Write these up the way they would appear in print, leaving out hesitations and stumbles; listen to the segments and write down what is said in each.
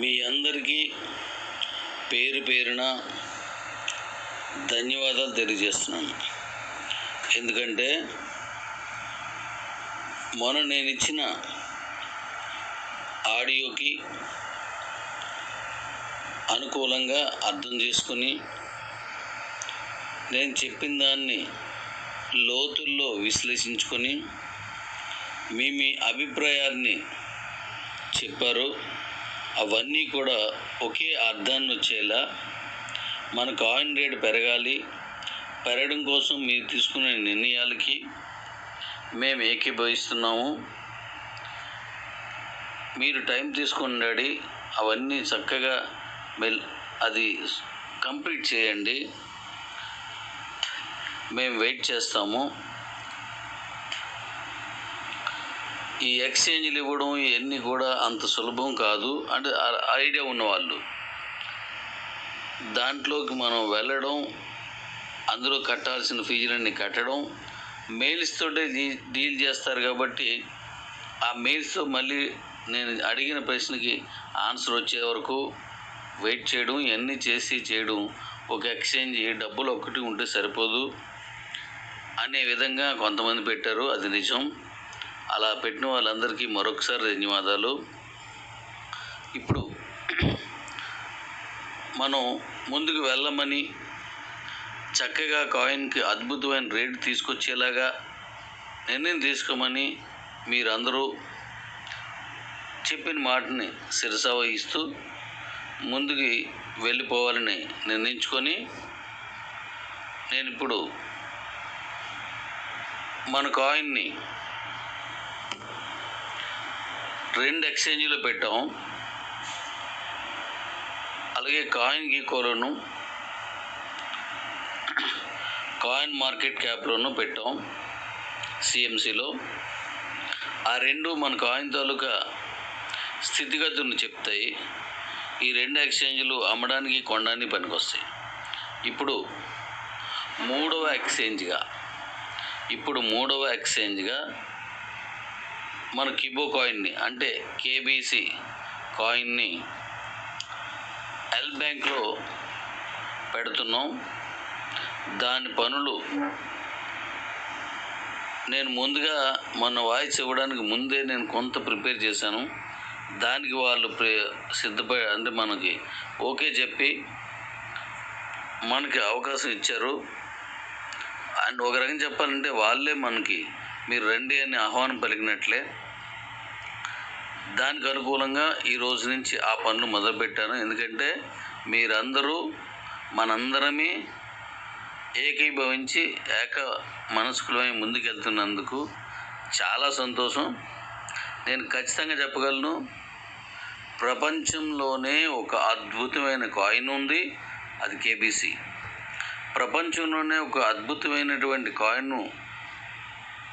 మీ అందరికీ పేరు పేరున ధన్యవాదాలు తెలియజేస్తున్నాను. ఎందుకంటే మొన్న నేను ఇచ్చిన ఆడియోకి అనుకూలంగా అర్థం చేసుకుని నేను చెప్పిన దాన్ని లోతుల్లో విశ్లేషించుకొని మీ అభిప్రాయాన్ని చెప్పారు. అవన్నీ కూడా ఒకే అర్థాన్ని వచ్చేలా మన కాయిన్ రేటు పెరగడం కోసం మీరు తీసుకునే నిర్ణయాలకి మేము ఏకీభవిస్తున్నాము. మీరు టైం తీసుకుని అవన్నీ చక్కగా అది కంప్లీట్ చేయండి. మేము వెయిట్ చేస్తాము. ఈ ఎక్స్చేంజ్లు ఇవ్వడం ఇవన్నీ కూడా అంత సులభం కాదు. అంటే ఐడియా ఉన్నవాళ్ళు దాంట్లోకి మనం వెళ్ళడం, అందులో కట్టాల్సిన ఫీజులన్నీ కట్టడం, మెయిల్స్ తోటే డీల్ చేస్తారు. కాబట్టి ఆ మెయిల్స్తో మళ్ళీ నేను అడిగిన ప్రశ్నకి ఆన్సర్ వచ్చే వరకు వెయిట్ చేయడం, ఇవన్నీ చేయడం ఒక ఎక్స్చేంజ్ డబ్బులు ఒక్కటి ఉంటే సరిపోదు అనే విధంగా కొంతమంది పెట్టారు. అది నిజం. అలా పెట్టిన వాళ్ళందరికీ మరొకసారి ధన్యవాదాలు. ఇప్పుడు మనం ముందుకు వెళ్ళమని చక్కగా కాయిన్కి అద్భుతమైన రేటు తీసుకొచ్చేలాగా నిర్ణయం తీసుకోమని మీరందరూ చెప్పిన మాటని శిరస వహిస్తూ ముందుకు వెళ్ళిపోవాలని నిర్ణయించుకొని నేను ఇప్పుడు మన కాయిన్ని 2 ఎక్స్చేంజ్లో పెట్టాం. అలాగే కాయిన్ గీకోలోను కాయిన్ మార్కెట్ క్యాప్లోనూ పెట్టాం, సిఎంసిలో. ఆ రెండు మన కాయిన్ తాలూకా స్థితిగతులను చెప్తాయి. ఈ 2 ఎక్స్చేంజ్లు అమ్మడానికి కొనడానికి పనికొస్తాయి. ఇప్పుడు మూడవ ఎక్స్చేంజ్గా మన కిబో కాయిన్ని అంటే కేబీసీ కాయిన్ని ఎల్ బ్యాంక్లో పెడుతున్నాం. దాని పనులు నేను ముందుగా మొన్న వాయిస్ ఇవ్వడానికి ముందే నేను కొంత ప్రిపేర్ చేశాను. దానికి వాళ్ళు సిద్ధపడి అంటే మనకి ఓకే చెప్పి మనకి అవకాశం ఇచ్చారు. అండ్ ఒక రకంగా చెప్పాలంటే వాళ్ళే మనకి మీరు రండి అని ఆహ్వానం పలికినట్లే. దానికి అనుకూలంగా ఈ రోజు నుంచి ఆ పనులు మొదలుపెట్టాను. ఎందుకంటే మీరందరూ మనందరమే ఏకీభవించి మనస్కులమై ముందుకెళ్తున్నందుకు చాలా సంతోషం. నేను ఖచ్చితంగా చెప్పగలను, ప్రపంచంలోనే ఒక అద్భుతమైన కాయిన్ ఉంది, అది కేబీసీ. ప్రపంచంలోనే ఒక అద్భుతమైనటువంటి కాయిన్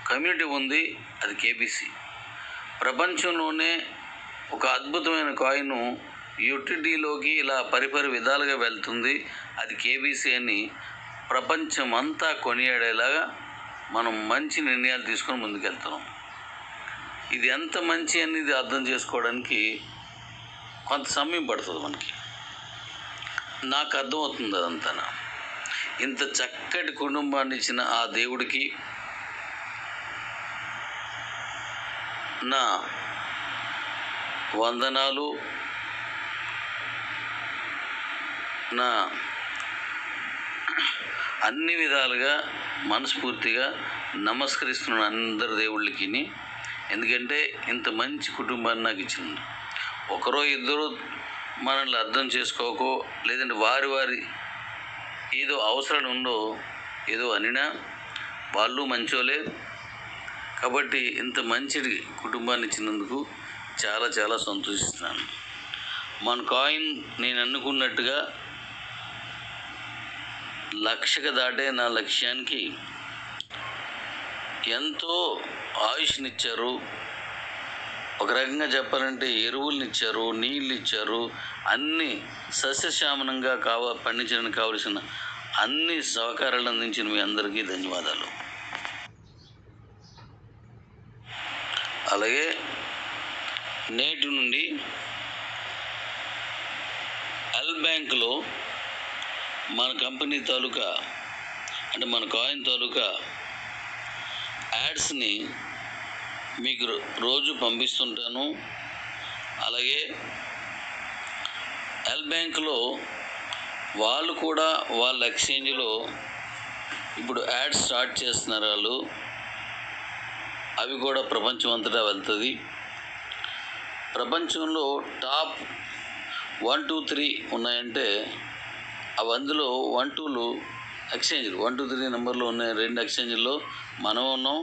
కమ్యూనిటీ ఉంది, అది కేబీసీ. ప్రపంచంలోనే ఒక అద్భుతమైన కాయిన్ యూటిలిటీలోకి ఇలా పరిపరి విధాలుగా వెళ్తుంది, అది కేబీసీ అని ప్రపంచమంతా కొనియాడేలాగా మనం మంచి నిర్ణయాలు తీసుకొని ముందుకెళ్తున్నాం. ఇది ఎంత మంచి అనేది అర్థం చేసుకోవడానికి కొంత సమయం పడుతుంది మనకి. నాకు అర్థమవుతుంది అదంతా. ఇంత చక్కటి కుటుంబాన్ని ఇచ్చిన ఆ దేవుడికి నా వందనాలు. నా అన్ని విధాలుగా మనస్ఫూర్తిగా నమస్కరిస్తున్నాను అందరి దేవుళ్ళకి. ఎందుకంటే ఇంత మంచి కుటుంబాన్ని నాకు ఇచ్చింది. ఒకరో ఇద్దరు మనల్ని అర్థం చేసుకోకో, లేదంటే వారి ఏదో అవసరాలు ఉండో ఏదో అనినా వాళ్ళు మంచోలే. కాబట్టి ఇంత మంచి కుటుంబాన్ని ఇచ్చినందుకు చాలా చాలా సంతోషిస్తున్నాను. మన కాయిన్ నేను అనుకున్నట్టుగా 1,00,000 దాటే నా లక్ష్యానికి ఎంతో ఆయుష్నిచ్చారు. ఒక రకంగా చెప్పాలంటే ఎరువులను ఇచ్చారు, నీళ్ళు ఇచ్చారు, అన్ని సస్యశ్యామలంగా పండించడానికి కావలసిన అన్ని సహకారాలు అందించిన మీ అందరికీ ధన్యవాదాలు. అలాగే నేటి నుండి బ్యాంక్లో మన కంపెనీ తాలూకా అంటే మన కాయిన్ తాలూకా యాడ్స్ని మీకు రోజు పంపిస్తుంటాను. అలాగే ఎల్ బ్యాంక్లో వాళ్ళు కూడా వాళ్ళ ఎక్స్చేంజ్లో ఇప్పుడు యాడ్స్ స్టార్ట్ చేస్తున్నారు వాళ్ళు. అవి కూడా ప్రపంచం అంతటా వెళ్తుంది. ప్రపంచంలో టాప్ 1, 2, 3 ఉన్నాయంటే అవి అందులో 1, 2లు ఎక్స్చేంజ్లు 1, 2, 3 నెంబర్లో ఉన్న 2 ఎక్స్చేంజ్ల్లో మనం ఉన్నాం.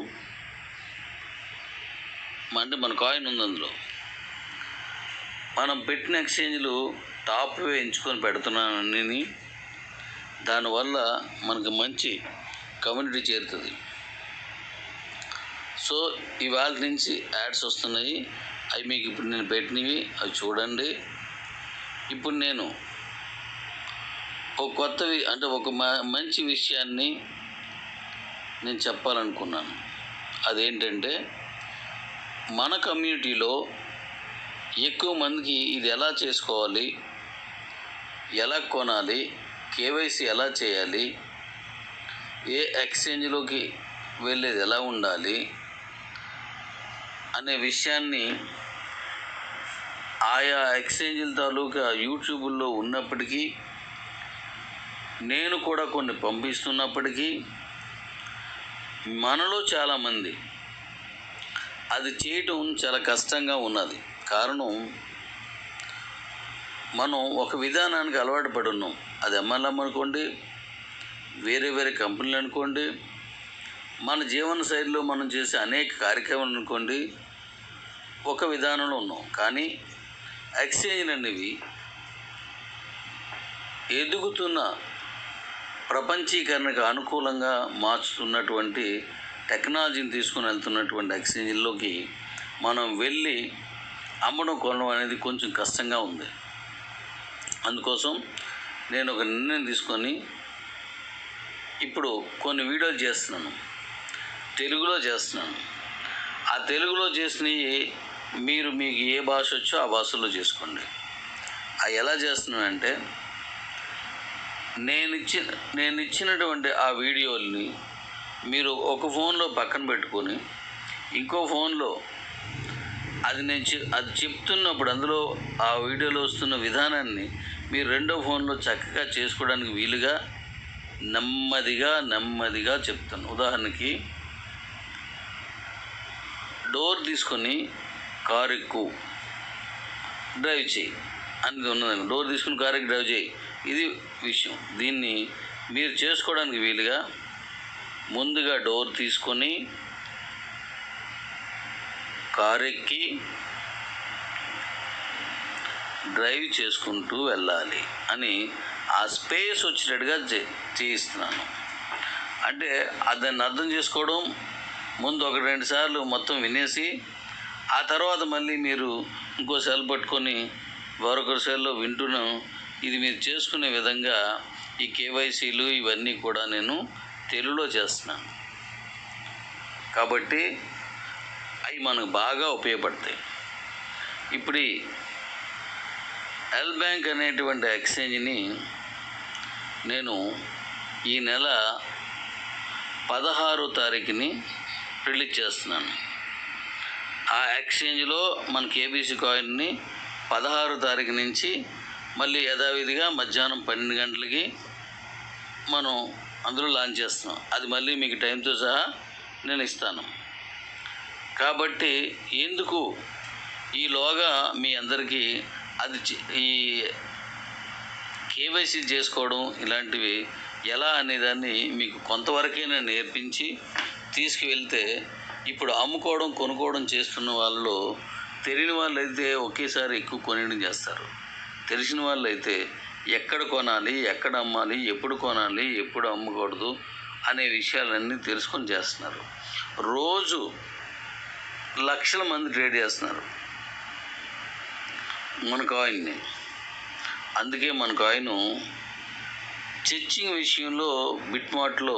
అంటే మన కాయిన్ ఉంది అందులో. మనం పెట్టిన ఎక్స్చేంజ్లు టాప్వే ఎంచుకొని పెడుతున్నాను అన్నీ. దానివల్ల మనకు మంచి కమ్యూనిటీ చేరుతుంది. సో ఇవాళ నుంచి యాడ్స్ వస్తున్నాయి. అవి మీకు ఇప్పుడు నేను పెట్టినవి, అవి చూడండి. ఇప్పుడు నేను ఒక కొత్తవి అంటే ఒక మంచి విషయాన్ని నేను చెప్పాలనుకున్నాను. అదేంటంటే మన కమ్యూనిటీలో ఎక్కువ మందికి ఇది ఎలా చేసుకోవాలి, ఎలా కొనాలి, కేవైసీ ఎలా చేయాలి, ఏ ఎక్స్చేంజ్లోకి వెళ్ళేది ఎలా ఉండాలి అనే విషయాన్ని ఆయా ఎక్స్చేంజ్ల తాలూకా యూట్యూబ్లో ఉన్నప్పటికీ, నేను కూడా కొన్ని పంపిస్తున్నప్పటికీ మనలో చాలామంది అది చేయటం చాలా కష్టంగా ఉన్నది. కారణం మనం ఒక విధానానికి అలవాటు పడి ఉన్నాం. అది MLM అనుకోండి, వేరే వేరే కంపెనీలు అనుకోండి, మన జీవన శైలిలో మనం చేసే అనేక కార్యక్రమాలు అనుకోండి, ఒక విధానంలో ఉన్నాం. కానీ ఎక్స్చేంజ్లు అనేవి ఎదుగుతున్న ప్రపంచీకరణకు అనుకూలంగా మార్చుతున్నటువంటి టెక్నాలజీని తీసుకుని వెళ్తున్నటువంటి ఎక్స్చేంజ్ల్లోకి మనం వెళ్ళి అమ్మడం కొనడం అనేది కొంచెం కష్టంగా ఉంది. అందుకోసం నేను ఒక నిర్ణయం తీసుకొని ఇప్పుడు కొన్ని వీడియోలు చేస్తున్నాను, తెలుగులో చేస్తున్నాను. ఆ తెలుగులో చేసినవి మీకు ఏ భాష వచ్చో ఆ భాషలో చేసుకోండి. అవి ఎలా చేస్తున్నానంటే నేను ఇచ్చినటువంటి ఆ వీడియోల్ని మీరు ఒక ఫోన్లో పక్కన పెట్టుకొని ఇంకో ఫోన్లో అది చెప్తున్నప్పుడు అందులో ఆ వీడియోలో వస్తున్న విధానాన్ని మీరు రెండో ఫోన్లో చక్కగా చేసుకోవడానికి వీలుగా నెమ్మదిగా చెప్తాను. ఉదాహరణకి, డోర్ తీసుకొని కారు ఎక్కు, డ్రైవ్ చేయి అనేది ఉన్నదండి. డోర్ తీసుకుని కారు ఎక్కి డ్రైవ్ చేయి, ఇది విషయం. దీన్ని మీరు చేసుకోవడానికి వీలుగా ముందుగా డోర్ తీసుకొని కారు ఎక్కి డ్రైవ్ చేసుకుంటూ వెళ్ళాలి అని ఆ స్పేస్ వచ్చేటట్టుగా చేయిస్తున్నాను. అంటే దాన్ని అర్థం చేసుకోవడం ముందు 1-2 సార్లు మొత్తం వినేసి ఆ తర్వాత మళ్ళీ మీరు ఇంకో సెల్ పట్టుకొని మరొకరి సెల్లో వింటున్నాం. ఇది మీరు చేసుకునే విధంగా ఈ కేవైసీలు ఇవన్నీ కూడా నేను తెలుగులో చేస్తున్నాను. కాబట్టి అవి మనకు బాగా ఉపయోగపడతాయి. ఇప్పుడు ఎల్ బ్యాంక్ అనేటువంటి ఎక్స్చేంజ్ని నేను ఈ నెల 16వ తారీఖుని రిలీజ్ చేస్తున్నాను. ఆ ఎక్స్చేంజ్లో మన కేబీసీ కాయిన్ని 16వ తారీఖు నుంచి మళ్ళీ యథావిధిగా మధ్యాహ్నం 12 గంటలకి మనం అందులో లాంచ్ చేస్తున్నాం. అది మళ్ళీ మీకు టైంతో సహా నేను ఇస్తాను. కాబట్టి ఎందుకు ఈలోగా మీ అందరికీ ఈ కేవైసీ చేసుకోవడం ఇలాంటివి ఎలా అనేదాన్ని మీకు కొంతవరకైనా నేర్పించి తీసుకువెళ్తే, ఇప్పుడు అమ్ముకోవడం కొనుక్కోవడం చేస్తున్న వాళ్ళు తెలియని వాళ్ళు అయితే ఒకేసారి ఎక్కువ కొనేయడం చేస్తారు. తెలిసిన వాళ్ళు అయితే ఎక్కడ కొనాలి, ఎక్కడ అమ్మాలి, ఎప్పుడు కొనాలి, ఎప్పుడు అమ్మకూడదు అనే విషయాలన్నీ తెలుసుకొని చేస్తున్నారు. రోజు లక్షల మంది ట్రేడ్ చేస్తున్నారు మన కాయిన్ని. అందుకే మన కాయిన్ చెచ్చింగ్ విషయంలో బిట్మార్ట్లో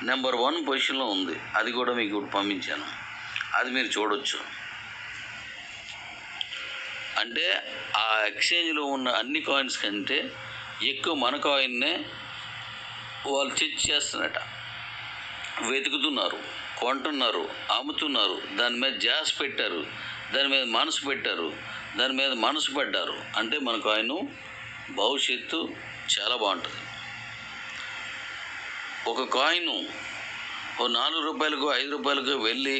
నెంబర్ 1 పొజిషన్లో ఉంది. అది కూడా మీకు పంపించాను, అది మీరు చూడవచ్చు. అంటే ఆ ఎక్స్చేంజ్లో ఉన్న అన్ని కాయిన్స్ కంటే ఎక్కువ మన కాయిన్నే వాళ్ళు చెక్ చేస్తున్నట, వెతుకుతున్నారు, కొంటున్నారు, అమ్ముతున్నారు, దాని మీద జాస్ పెట్టారు, దాని మీద మనసు పెట్టారు, దాని మీద మనసు పడ్డారు అంటే మన కాయిన్ భవిష్యత్తు చాలా బాగుంటుంది. ఒక కాయిన్ ఓ 4 రూపాయలకు 5 రూపాయలకు వెళ్ళి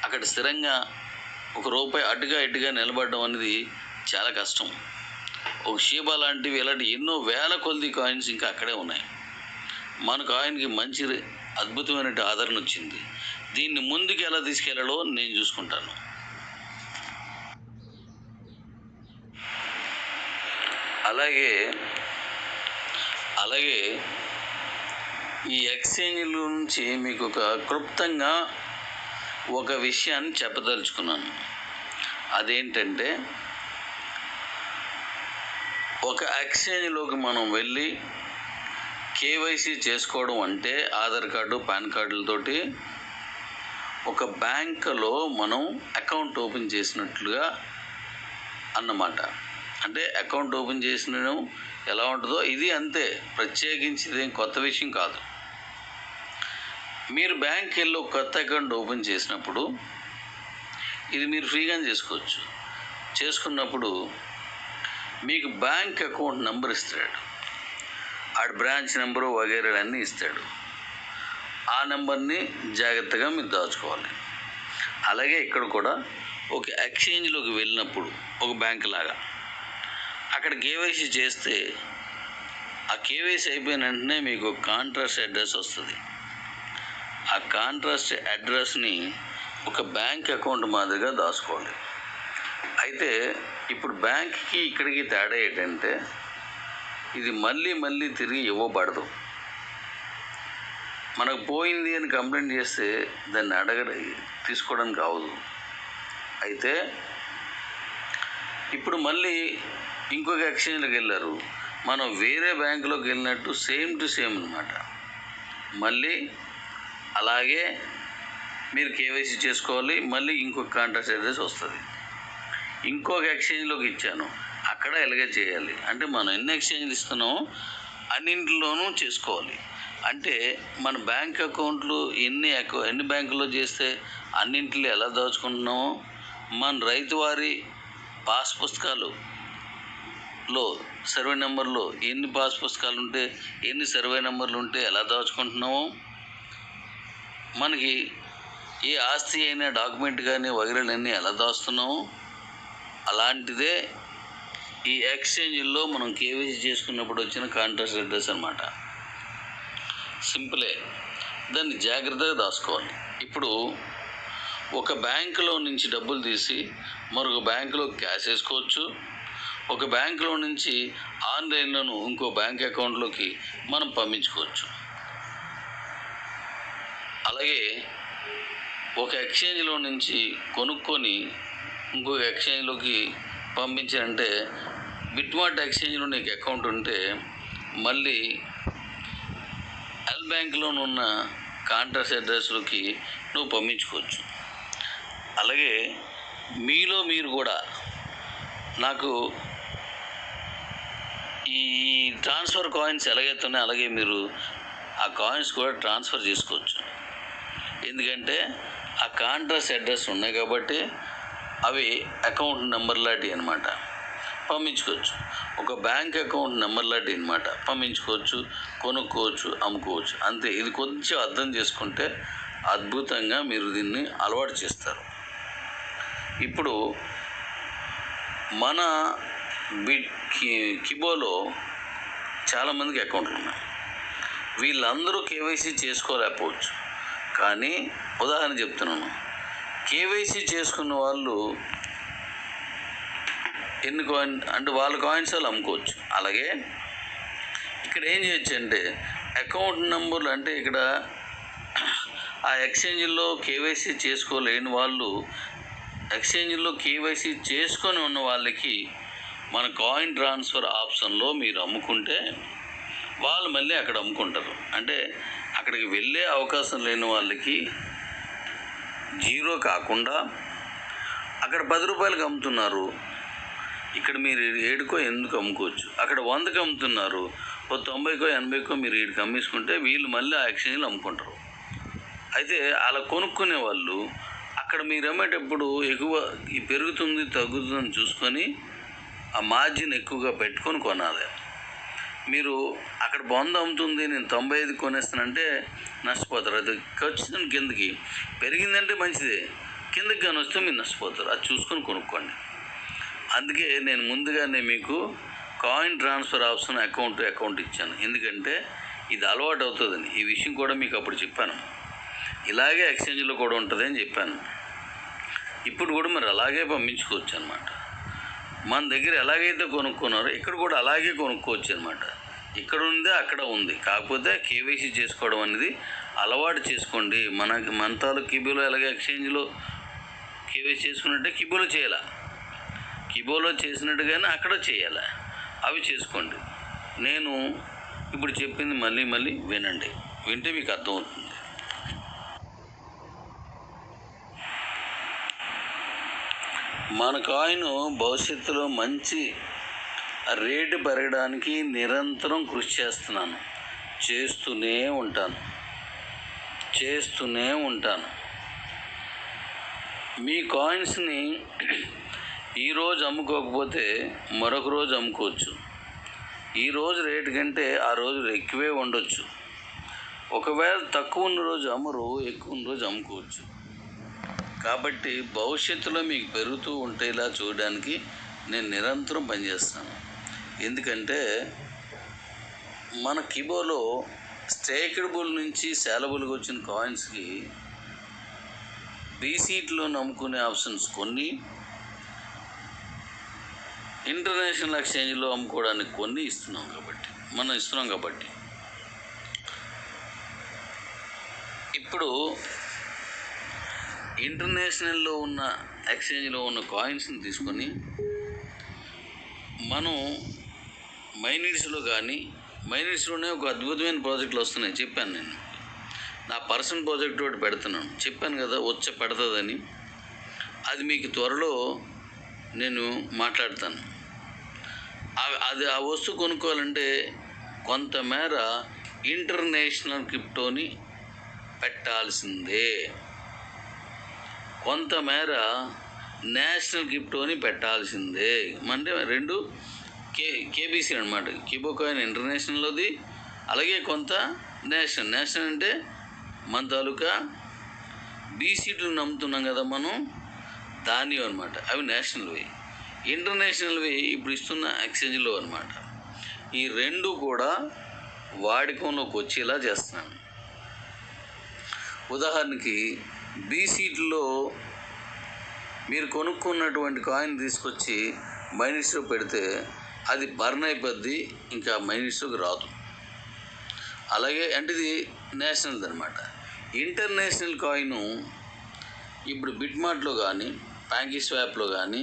అక్కడ స్థిరంగా ₹1 అటుగా ఇటుగా నిలబడడం అనేది చాలా కష్టం. ఒక షీబా లాంటివి ఇలాంటి ఎన్నో వేల కొద్ది కాయిన్స్ ఇంకా అక్కడే ఉన్నాయి. మన కాయిన్కి మంచి అద్భుతమైన ఆదరణ వచ్చింది. దీన్ని ముందుకు ఎలా తీసుకెళ్లాలో నేను చూసుకుంటాను. అలాగే ఈ ఎక్స్చేంజ్ల నుంచి మీకు ఒక క్లుప్తంగా ఒక విషయాన్ని చెప్పదలుచుకున్నాను. అదేంటంటే, ఒక ఎక్స్చేంజ్లోకి మనం వెళ్ళి కేవైసీ చేసుకోవడం అంటే ఆధార్ కార్డు, పాన్ కార్డులతోటి ఒక బ్యాంకులో మనం అకౌంట్ ఓపెన్ చేసినట్లుగా అన్నమాట. అంటే అకౌంట్ ఓపెన్ చేసిన ఎలా ఉంటుందో ఇది అంతే, ప్రత్యేకించి ఇదేం కొత్త విషయం కాదు. మీరు బ్యాంక్కి వెళ్ళి ఒక కొత్త అకౌంట్ ఓపెన్ చేసినప్పుడు ఇది మీరు ఫ్రీగానే చేసుకోవచ్చు. చేసుకున్నప్పుడు మీకు బ్యాంక్ అకౌంట్ నెంబర్ ఇస్తాడు, ఆడ బ్రాంచ్ నెంబరు వగైరా అన్నీ ఇస్తాడు. ఆ నెంబర్ని జాగ్రత్తగా మీరు దాచుకోవాలి. అలాగే ఇక్కడ కూడా ఒక ఎక్స్చేంజ్లోకి వెళ్ళినప్పుడు ఒక బ్యాంక్ లాగా అక్కడ కేవైసీ చేస్తే ఆ కేవైసీ అయిపోయిన వెంటనే మీకు కాంట్రాస్ట్ అడ్రస్ వస్తుంది. ఆ కాంట్రాస్ట్ అడ్రస్ని ఒక బ్యాంక్ అకౌంట్ మాదిరిగా దాచుకోవాలి. అయితే ఇప్పుడు బ్యాంక్కి ఇక్కడికి తేడా ఏంటంటే, ఇది మళ్ళీ తిరిగి ఇవ్వబడదు. మనకు పోయింది అని కంప్లైంట్ చేస్తే దాన్ని తీసుకోవడానికి అవ్వదు. అయితే ఇప్పుడు మళ్ళీ ఇంకొక ఎక్స్చేంజ్లోకి వెళ్ళారు, మనం వేరే బ్యాంకులోకి వెళ్ళినట్టు సేమ్ టు సేమ్ అనమాట. మళ్ళీ అలాగే మీరు కేవైసీ చేసుకోవాలి. మళ్ళీ ఇంకొక కాంట్రాక్ట్ అడ్రస్ వస్తుంది. ఇంకొక ఎక్స్చేంజ్లోకి ఇచ్చాను, అక్కడ ఇలాగే చేయాలి. అంటే మనం ఎన్ని ఎక్స్చేంజ్లు ఇస్తున్నామో అన్నింటిలోనూ చేసుకోవాలి. అంటే మన బ్యాంక్ అకౌంట్లు ఎన్ని బ్యాంకుల్లో చేస్తే అన్నింటిలో ఎలా దాచుకుంటున్నామో, మన రైతువారి పాస్ పుస్తకాలలో సర్వే నెంబర్లో ఎన్ని పాస్ పుస్తకాలు ఉంటే, ఎన్ని సర్వే నెంబర్లు ఉంటే ఎలా దాచుకుంటున్నామో, మనకి ఏ ఆస్తి అయినా డాక్యుమెంట్ కానీ వగైరాలన్నీ ఎలా దాస్తున్నామో అలాంటిదే ఈ ఎక్స్చేంజ్లో మనం కేవైసీ చేసుకున్నప్పుడు వచ్చిన కాంట్రాక్ట్ అడ్రస్ అన్నమాట. సింపులే, దాన్ని జాగ్రత్తగా దాచుకోవాలి. ఇప్పుడు ఒక బ్యాంకులో నుంచి డబ్బులు తీసి మరొక బ్యాంకులో క్యాష్ వేసుకోవచ్చు. ఒక బ్యాంకులో నుంచి ఆన్లైన్లోను ఇంకో బ్యాంక్ అకౌంట్లోకి మనం పంపించుకోవచ్చు. అలాగే ఒక ఎక్స్చేంజ్లో నుంచి కొనుక్కొని ఇంకొక ఎక్స్చేంజ్లోకి పంపించాలంటే, బిట్మార్ట్ ఎక్స్చేంజ్లో నీకు అకౌంట్ ఉంటే మళ్ళీ ఎల్ బ్యాంక్లోనున్న కాంట్రాక్ట్ అడ్రస్లోకి నువ్వు పంపించుకోవచ్చు. అలాగే మీలో మీరు కూడా నాకు ఈ ట్రాన్స్ఫర్ కాయిన్స్ ఎలాగైతున్నాయో అలాగే మీరు ఆ కాయిన్స్ కూడా ట్రాన్స్ఫర్ చేసుకోవచ్చు. ఎందుకంటే ఆ కాంట్రాక్ట్ అడ్రస్ ఉన్నాయి కాబట్టి అవి అకౌంట్ నెంబర్ లాంటివి అనమాట, పంపించుకోవచ్చు. ఒక బ్యాంక్ అకౌంట్ నెంబర్ లాంటివి అనమాట, పంపించుకోవచ్చు, కొనుక్కోవచ్చు, అమ్ముకోవచ్చు. అంతే. ఇది కొంచెం అర్థం చేసుకుంటే అద్భుతంగా మీరు దీన్ని అలవాటు చేస్తారు. ఇప్పుడు మన కిబోలో చాలామందికి అకౌంట్లు ఉన్నాయి. వీళ్ళందరూ కేవైసీ చేసుకోలేకపోవచ్చు. కానీ ఉదాహరణ చెప్తున్నాను, కేవైసీ చేసుకున్న వాళ్ళు ఎన్ని కాయిన్ అంటే వాళ్ళ కాయిన్స్ వాళ్ళు అమ్ముకోవచ్చు. అలాగే ఇక్కడ ఏం చేయొచ్చు అంటే అకౌంట్ నెంబర్లు అంటే ఇక్కడ ఆ ఎక్స్చేంజ్లో కేవైసీ చేసుకోలేని వాళ్ళు ఎక్స్చేంజ్లో కేవైసీ చేసుకొని ఉన్న వాళ్ళకి మన కాయిన్ ట్రాన్స్ఫర్ ఆప్షన్లో మీరు అమ్ముకుంటే వాళ్ళు మళ్ళీ అక్కడ అమ్ముకుంటారు. అంటే అక్కడికి వెళ్ళే అవకాశం లేని వాళ్ళకి జీరో కాకుండా అక్కడ 10 రూపాయలకి అమ్ముతున్నారు, ఇక్కడ మీరు 7కో 8కో అమ్ముకోవచ్చు. అక్కడ 100కి అమ్ముతున్నారు, ఓ 90కో 80కో మీరు వీడికి అమ్మేసుకుంటే వీళ్ళు మళ్ళీ ఆ ఎక్స్చేంజ్లో అమ్ముకుంటారు. అయితే అలా కొనుక్కునే వాళ్ళు అక్కడ మీరు అమ్మేటప్పుడు ఎక్కువ పెరుగుతుంది తగ్గుతుందని చూసుకొని ఆ మార్జిన్ ఎక్కువగా పెట్టుకొని కొనాలి. మీరు అక్కడ 100 అమ్ముతుంది, నేను 95 కొనేస్తానంటే నష్టపోతారు. అది ఖచ్చితంగా కిందకి పెరిగిందంటే మంచిదే, కిందకి కానీ వస్తే మీరు నష్టపోతారు. అది చూసుకొని కొనుక్కోండి. అందుకే నేను ముందుగానే మీకు కాయిన్ ట్రాన్స్ఫర్ ఆప్షన్ అకౌంట్ ఇచ్చాను. ఎందుకంటే ఇది అలవాటు అవుతుందని. ఈ విషయం కూడా మీకు అప్పుడు చెప్పాను. ఇలాగే ఎక్స్చేంజ్లో కూడా ఉంటుంది అని చెప్పాను. ఇప్పుడు కూడా మరి అలాగే పంపించుకోవచ్చు అనమాట. మన దగ్గర ఎలాగైతే కొనుక్కున్నారో ఇక్కడ కూడా అలాగే కొనుక్కోవచ్చు అనమాట. ఇక్కడ ఉందే అక్కడ ఉంది. కాకపోతే కేవైసీ చేసుకోవడం అనేది అలవాటు చేసుకోండి. మన తాలూకు కిబోలో ఎలాగ ఎక్స్చేంజ్లో కేవైసీ చేసుకున్నట్టే కిబోలో చేయాలి. కిబోలో చేసినట్టుగానే అక్కడ చేయాలి. అవి చేసుకోండి. నేను ఇప్పుడు చెప్పింది మళ్ళీ వినండి. వింటే మీకు అర్థమవుతుంది. మన కాయిన్ భవిష్యత్తులో మంచి రేటు పెరగడానికి నిరంతరం కృషి చేస్తున్నాను. చేస్తూనే ఉంటాను. మీ కాయిన్స్ని ఈరోజు అమ్ముకోకపోతే మరొక రోజు అమ్ముకోవచ్చు. ఈరోజు రేటు కంటే ఆ రోజు ఎక్కువే ఉండొచ్చు. ఒకవేళ తక్కువ ఉన్న రోజు అమ్మరు, ఎక్కువ ఉన్న రోజు అమ్ముకోవచ్చు. కాబట్టి భవిష్యత్తులో మీకు పెరుగుతూ ఉండేలా చూడడానికి నేను నిరంతరం పనిచేస్తాను. ఎందుకంటే మన కిబోలో స్టేకబుల్ నుంచి సేలబుల్గా వచ్చిన కాయిన్స్కి బీసీట్లో నమ్ముకునే ఆప్షన్స్ కొన్ని, ఇంటర్నేషనల్ ఎక్స్చేంజ్లో అమ్ముకోవడానికి కొన్ని ఇస్తున్నాం కాబట్టి ఇప్పుడు ఇంటర్నేషనల్లో ఉన్న ఎక్స్చేంజ్లో ఉన్న కాయిన్స్ని తీసుకొని మనం మైనిట్స్లోనే ఒక అద్భుతమైన ప్రాజెక్టులు వస్తున్నాయి. చెప్పాను, నేను నా పర్సనల్ ప్రాజెక్ట్ ఒకటి పెడుతున్నాను. చెప్పాను కదా పెడుతుందని. అది మీకు త్వరలో నేను మాట్లాడతాను. అది ఆ వస్తువు కొనుక్కోవాలంటే కొంతమేర ఇంటర్నేషనల్ క్రిప్టోని పెట్టాల్సిందే, కొంతమేర నేషనల్ క్రిప్టోని పెట్టాల్సిందే. అంటే 2 కేబీసీ అనమాట. కిబో కాయిన్ ఇంటర్నేషనల్లోది, అలాగే కొంత నేషనల్ అంటే మన తాలూకా బీసీట్లు నమ్ముతున్నాం కదా మనం, దాని అనమాట. అవి నేషనల్వి. ఇంటర్నేషనల్వి ఇప్పుడు ఇస్తున్న ఎక్స్చేంజ్లో అనమాట. ఈ 2 కూడా వాడకంలోకి వచ్చేలా చేస్తున్నాను. ఉదాహరణకి బీసీట్లో మీరు కొనుక్కున్నటువంటి కాయిన్ తీసుకొచ్చి మైనిట్స్లో పెడితే అది బర్న్ అయిపోద్ది, ఇంకా మైనిట్స్లోకి రాదు. అలాగే అంటే ఇది నేషనల్ది అనమాట. ఇంటర్నేషనల్ కాయిన్ ఇప్పుడు బిట్మార్ట్లో కానీ, ప్యాంకీ స్వాప్లో కానీ,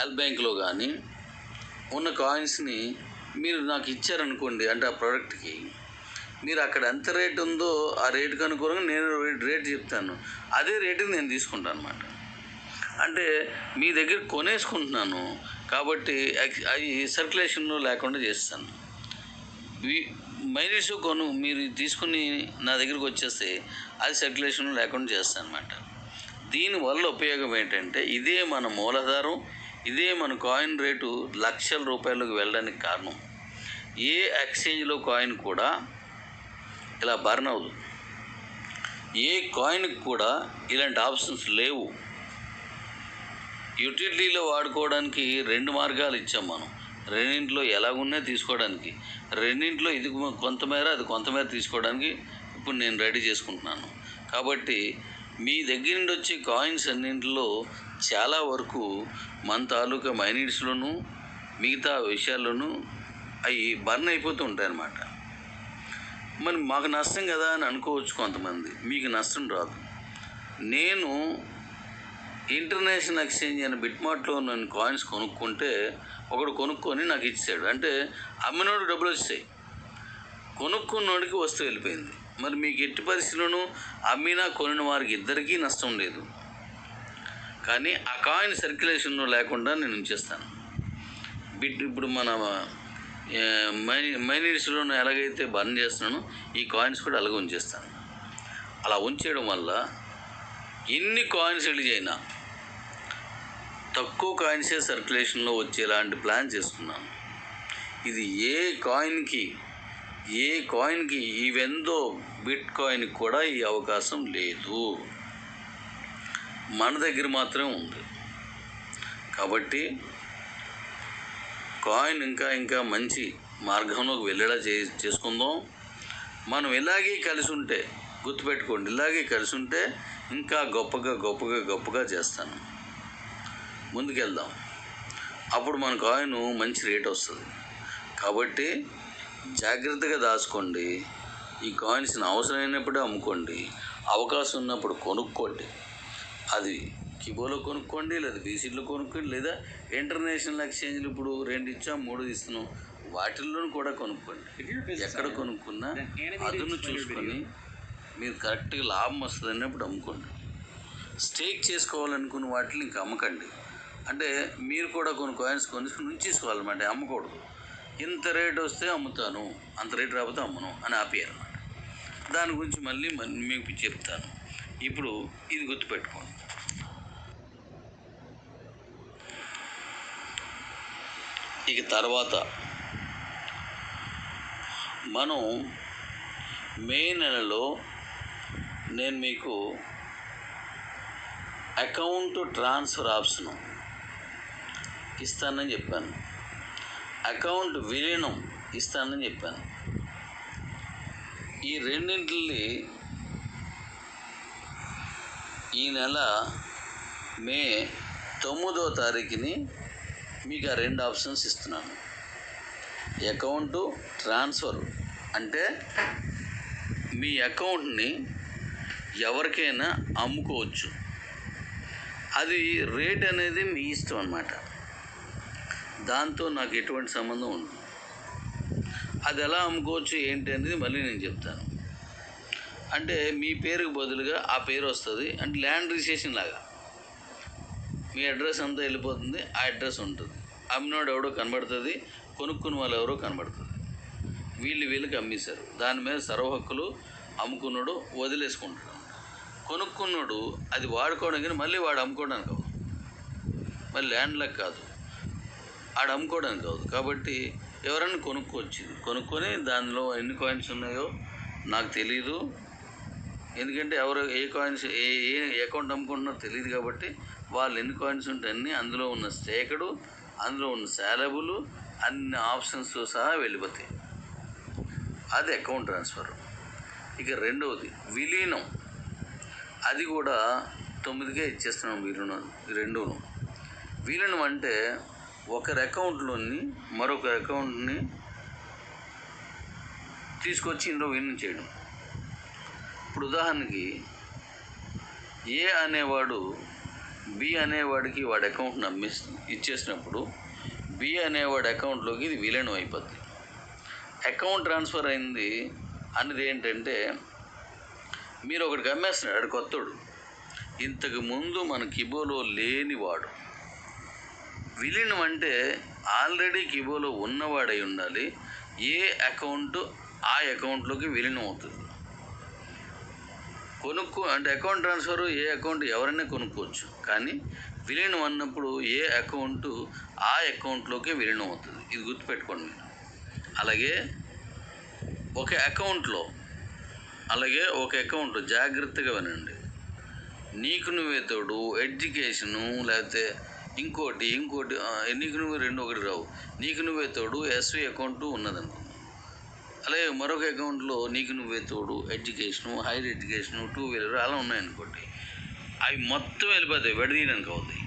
ఎల్ బ్యాంక్లో కానీ ఉన్న కాయిన్స్ని మీరు నాకు ఇచ్చారనుకోండి, అంటే ఆ ప్రోడక్ట్కి మీరు అక్కడ ఎంత రేట్ ఉందో ఆ రేటుకి అనుకూలంగా నేను రేట్ చెప్తాను. అదే రేటుకి నేను తీసుకుంటాను అనమాట. అంటే మీ దగ్గర కొనేసుకుంటున్నాను కాబట్టి అవి సర్క్యులేషన్లో లేకుండా చేస్తాను. మైనిట్స్ మీరు తీసుకుని నా దగ్గరికి వచ్చేస్తే అది సర్క్యులేషన్లో లేకుండా చేస్తాను అనమాట. దీనివల్ల ఉపయోగం ఏంటంటే ఇదే మన మూలాధారం, ఇదే మన కాయిన్ రేటు లక్షల రూపాయలకు వెళ్ళడానికి కారణం. ఏ ఎక్స్చేంజ్లో కాయిన్ కూడా ఇలా బర్న్ అవ్వదు. ఏ కాయిన్కి కూడా ఇలాంటి ఆప్షన్స్ లేవు. యూటిలిటీలో వాడుకోవడానికి 2 మార్గాలు ఇచ్చాం మనం. రెండింటిలో ఎలాగున్నా తీసుకోవడానికి, రెండింటిలో ఇది కొంతమేర అది కొంతమేర తీసుకోవడానికి ఇప్పుడు నేను రెడీ చేసుకుంటున్నాను. కాబట్టి మీ దగ్గర నుండి వచ్చే కాయిన్స్ అన్నింటిలో చాలా వరకు మన తాలూకా మైనిట్స్లోనూ మిగతా విషయాల్లోనూ అవి బర్న్ అయిపోతూ ఉంటాయి అన్నమాట. మరి మాకు నష్టం కదా అని అనుకోవచ్చు కొంతమంది. మీకు నష్టం రాదు. నేను ఇంటర్నేషనల్ ఎక్స్చేంజ్ అయిన బిట్మార్ట్లో నేను కాయిన్స్ కొనుక్కుంటే ఒకడు కొనుక్కొని నాకు ఇచ్చాడు. అంటే అమ్మినోడికి డబ్బులు వచ్చాయి, కొనుక్కున్నోడికి వస్తువు వెళ్ళిపోయింది. మరి మీకు ఎట్టి పరిస్థితుల్లోనూ అమ్మినా కొనిన వారికి ఇద్దరికీ నష్టం లేదు. కానీ ఆ కాయిన్ సర్క్యులేషన్లో లేకుండా నేను ఉంచేస్తాను. ఇప్పుడు మన మైనీస్లో ఎలాగైతే బర్న్ చేస్తున్నానో ఈ కాయిన్స్ కూడా అలాగే ఉంచేస్తాను. అలా ఉంచేయడం వల్ల ఎన్ని కాయిన్స్ రిలీజ్ అయినా తక్కువ కాయిన్సే సర్క్యులేషన్లో వచ్చేలాంటి ప్లాన్ చేసుకున్నాను. ఇది ఏ కాయిన్కి ఈవెందో బిట్ కాయిన్కి కూడా ఈ అవకాశం లేదు, మన దగ్గర మాత్రమే ఉంది. కాబట్టి కాయిన్ ఇంకా మంచి మార్గంలోకి వెళ్ళేలా చేసుకుందాం. మనం ఇలాగే కలిసి ఉంటే, గుర్తుపెట్టుకోండి, ఇలాగే కలిసి ఉంటే ఇంకా గొప్పగా చేస్తాను. ముందుకెళ్దాం. అప్పుడు మన కాయిన్ మంచి రేట్ వస్తుంది. కాబట్టి జాగ్రత్తగా దాచుకోండి. ఈ కాయిన్స్ని అవసరమైనప్పుడే అమ్ముకోండి, అవకాశం ఉన్నప్పుడు కొనుక్కోండి. అది కిబోలో కొనుక్కోండి, లేదా బీసీలో కొనుక్కోండి, లేదా ఇంటర్నేషనల్ ఎక్స్చేంజ్లు ఇప్పుడు 2 ఇచ్చాం 3 ఇస్తున్నాం, వాటిల్లోనూ కూడా కొనుక్కోండి. ఎక్కడ కొనుక్కున్నా అదును చూసుకొని మీరు కరెక్ట్గా లాభం వస్తుంది అన్నప్పుడు అమ్ముకోండి. స్టేక్ చేసుకోవాలనుకున్న వాటిని ఇంకా అమ్మకండి. అంటే మీరు కూడా కొన్ని కాయిన్స్ ఉంచేసుకోవాలన్నమాట, అమ్మకూడదు. ఇంత రేట్ వస్తే అమ్ముతాను, అంత రేట్ రాకపోతే అమ్మను అని ఆపేయాలన్నమాట. దాని గురించి మళ్ళీ మీకు చెప్తాను. ఇప్పుడు ఇది గుర్తుపెట్టుకోండి. ఇక తర్వాత మనం మే నెలలో నేను మీకు అకౌంట్ ట్రాన్స్ఫర్ ఆప్షను ఇస్తానని చెప్పాను, అకౌంట్ విలీనం ఇస్తానని చెప్పాను. ఈ రెండింటిని ఈ నెల మే 9వ తారీఖుని మీకు ఆ 2 ఆప్షన్స్ ఇస్తున్నాను. అకౌంట్ ట్రాన్స్ఫర్ అంటే మీ అకౌంట్ని ఎవరికైనా అమ్ముకోవచ్చు. అది రేట్ అనేది మీ ఇష్టం అన్నమాట, దాంతో నాకు ఎటువంటి సంబంధం ఉండదు. అది ఎలా అమ్ముకోవచ్చు ఏంటి అనేది మళ్ళీ నేను చెప్తాను. అంటే మీ పేరుకు బదులుగా ఆ పేరు వస్తుంది, అంటే ల్యాండ్ రిజిస్ట్రేషన్ లాగా మీ అడ్రస్ అంతా వెళ్ళిపోతుంది, ఆ అడ్రస్ ఉంటుంది. అమ్మినోడు ఎవడో కనబడుతుంది, కొనుక్కున్న వాళ్ళు ఎవరో కనబడుతుంది. వీళ్ళకి అమ్మేశారు, దాని మీద సర్వ హక్కులు అమ్ముకున్నాడు వదిలేసుకుంటాడు. కొనుక్కున్నాడు అది వాడుకోవడానికి, మళ్ళీ వాడు అమ్ముకోవడానికి కాదు, మళ్ళీ ల్యాండ్లకు కాదు, ఆడు అమ్ముకోవడానికి కాదు. కాబట్టి ఎవరైనా కొనుక్కొని దానిలో ఎన్ని కాయిన్స్ ఉన్నాయో నాకు తెలీదు, ఎందుకంటే ఎవరు ఏ కాయిన్స్ ఏ అకౌంట్ అమ్ముకుంటున్నారో తెలియదు. కాబట్టి వాళ్ళు ఎన్ని కాయిన్స్ ఉంటే అన్నీ, అందులో ఉన్న స్టేకడు, అందులో ఉన్న శాలబుల్, అన్ని ఆప్షన్స్తో సహా వెళ్ళిపోతాయి. అది అకౌంట్ ట్రాన్స్ఫర్. ఇక రెండవది విలీనం, అది కూడా 9కే ఇచ్చేస్తున్నాం. రెండును విలీనం అంటే ఒకరి అకౌంట్లోని మరొక అకౌంట్ని తీసుకొచ్చి ఇందులో విలీనం చేయడం. ఇప్పుడు ఉదాహరణకి ఏ అనేవాడు బి అనేవాడికి వాడి అకౌంట్ని ఇచ్చేసినప్పుడు బి అనేవాడి అకౌంట్లోకి ఇది విలీనం అయిపోద్ది. అకౌంట్ ట్రాన్స్ఫర్ అయింది అనేది ఏంటంటే, మీరు ఒకటికి అమ్మేస్తున్నాడు, ఆడు కొత్తడు, ఇంతకు ముందు మన కిబోలో లేనివాడు. విలీనం అంటే ఆల్రెడీ కిబోలో ఉన్నవాడై ఉండాలి. ఏ అకౌంట్ ఆ అకౌంట్లోకి విలీనం అవుతుంది. అంటే అకౌంట్ ట్రాన్స్ఫర్ ఏ అకౌంట్ ఎవరైనా కొనుక్కోవచ్చు, కానీ విలీనం అన్నప్పుడు ఏ అకౌంట్ ఆ అకౌంట్లోకి విలీనం అవుతుంది. ఇది గుర్తుపెట్టుకోండి మీరు. అలాగే ఒక అకౌంట్ జాగ్రత్తగా వినండి. నీకు నువ్వే తోడు ఎడ్యుకేషను, లేకపోతే ఇంకోటి నీకు నువ్వు 2 ఒకటి రావు. నీకు నువ్వే తోడు ఎస్వి అకౌంటు ఉన్నదనుకో, అలాగే మరొక అకౌంట్లో నీకు నువ్వే తోడు ఎడ్యుకేషను, హైయర్ ఎడ్యుకేషను, 2 వీలర్ అలా ఉన్నాయనుకోండి, అవి మొత్తం వెళ్ళిపోతాయి, విడదీయడానికి అవుతాయి.